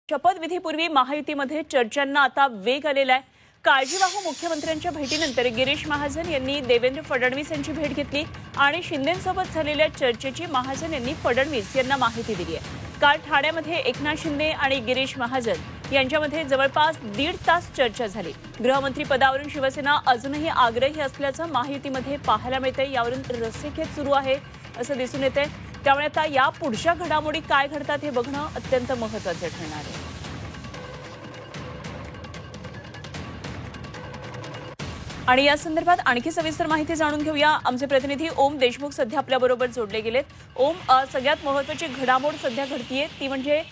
शपथविधीपूर्वी महायुतीमध्ये चर्चांना आता वेग आलेला आहे। काळजीवाहू मुख्यमंत्र्यांच्या भेटीनंतर गिरीश महाजन यांनी देवेंद्र फडणवीस यांची भेट घेतली आणि शिंदेंसोबत झालेल्या चर्चेची महाजन यांनी फडणवीस यांना माहिती दिली आहे। काल ठाण्यामध्ये एकनाथ शिंदे आणि गिरीश महाजन यांच्यामध्ये जवळपास 1.5 तास चर्चा झाली। गृहमंत्री पदावरून शिवसेना अजूनही आग्रही असल्याचं महायुतीमध्ये पाहायला मिळतंय। यावरून रस्सीखेच सुरू आहे असं दिसून येतंय। त्यामुळे आता या पुढच्या घडामोडी काय घडतात हे बघणं अत्यंत महत्त्वाचं ठरणार आहे। आणि या संदर्भात आणखी सविस्तर माहिती जाणून घेऊया। आमचे प्रतिनिधी ओम देशमुख सध्या आपल्या बरोबर जोडले गेलेत। ओम, सगळ्यात महत्त्वाची घडामोड सध्या घडतीये ती म्हणजे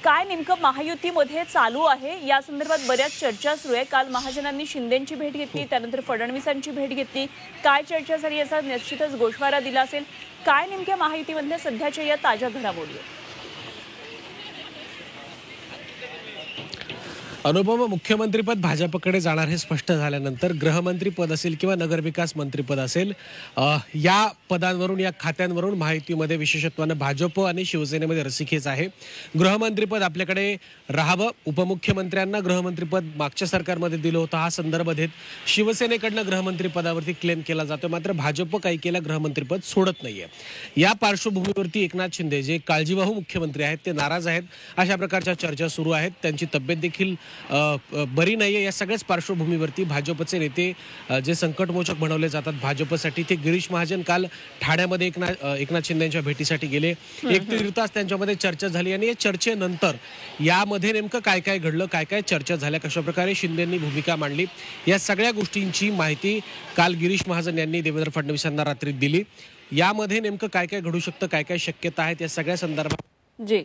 काय नेमकं महायुतीमध्ये चालू आहे या संदर्भात बऱ्याच चर्चा सुरू आहे। काल महाजनांनी शिंदेंची भेट घेतली, त्यानंतर फडणवीसांची भेट घेतली। काय चर्चा झाली याचा निश्चितच गोषवारा दिला असेल। काय नेमक्या महायुतीमधल्या सध्याच्या या ताज्या घडामोडी आहेत? अनुपम, मुख्यमंत्रीपद भाजपकडे जाणार हे स्पष्ट झाल्यानंतर गृहमंत्री पद असेल किंवा नगरविकास मंत्रीपद असेल, या पदांवरून या खात्यांवरून महायुतीमध्ये विशेषत्वानं भाजप आणि शिवसेनेमध्ये रस्सीखेच आहे। गृहमंत्रीपद आपल्याकडे राहावं, उपमुख्यमंत्र्यांना गृहमंत्रीपद मागच्या सरकारमध्ये दिलं होतं, हा संदर्भ देत शिवसेनेकडनं गृहमंत्रीपदावरती क्लेम केला जातो। मात्र भाजप काही केलं गृहमंत्रीपद सोडत नाहीये। या पार्श्वभूमीवरती एकनाथ शिंदे जे काळजीवाहू मुख्यमंत्री आहेत ते नाराज आहेत, अशा प्रकारच्या चर्चा सुरू आहेत। त्यांची तब्येत देखील बरी नाहीये। या सगळ्याच पार्श्वभूमीवरती भाजपचे नेते जे संकटमोचक बनवले जातात भाजपसाठी, ते गिरीश महाजन काल ठाण्यामध्ये एकनाथ शिंदेंच्या भेटीसाठी गेले। 1 ते 1.5 तास त्यांच्यामध्ये चर्चा झाली आणि या चर्चेनंतर यामध्ये नेमकं काय काय घडलं, काय काय चर्चा झाल्या, कशा प्रकारे शिंदेंनी भूमिका मांडली, या सगळ्या गोष्टींची माहिती काल गिरीश महाजन यांनी देवेंद्र फडणवीस यांना रात्री दिली। यामध्ये नेमकं काय काय घडू शकतं, काय काय शक्यता आहेत, या सगळ्या संदर्भात जी